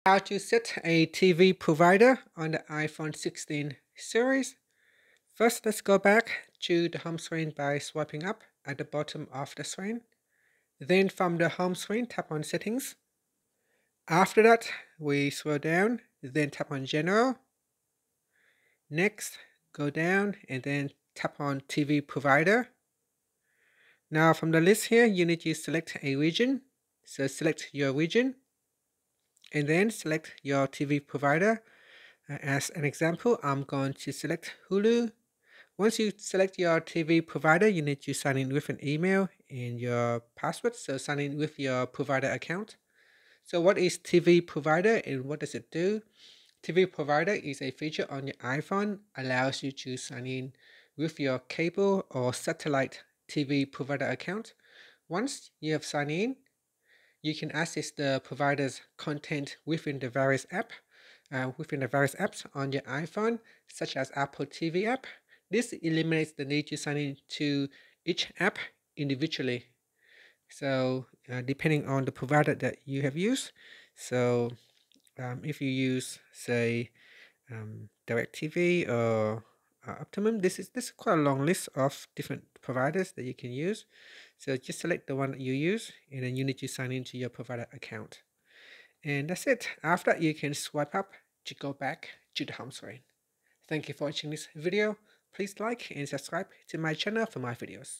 How to set a TV provider on the iPhone 16 series. First, let's go back to the home screen by swiping up at the bottom of the screen. Then from the home screen, tap on Settings. After that, we scroll down, then tap on General. Next, go down and then tap on TV provider. Now from the list here, you need to select a region. So select your region and then select your TV provider. As an example, I'm going to select Hulu. Once you select your TV provider, you need to sign in with an email and your password. So sign in with your provider account. So what is TV provider and what does it do? TV provider is a feature on your iPhone, allows you to sign in with your cable or satellite TV provider account. Once you have signed in, you can access the provider's content within the various apps on your iPhone, such as Apple TV app. This eliminates the need to sign in to each app individually. So depending on the provider that you have used, so if you use, say, DirecTV or Optimum, this is quite a long list of different providers that you can use. So just select the one that you use, and then you need to sign into your provider account. And that's it. After that, you can swipe up to go back to the home screen. Thank you for watching this video. Please like and subscribe to my channel for more videos.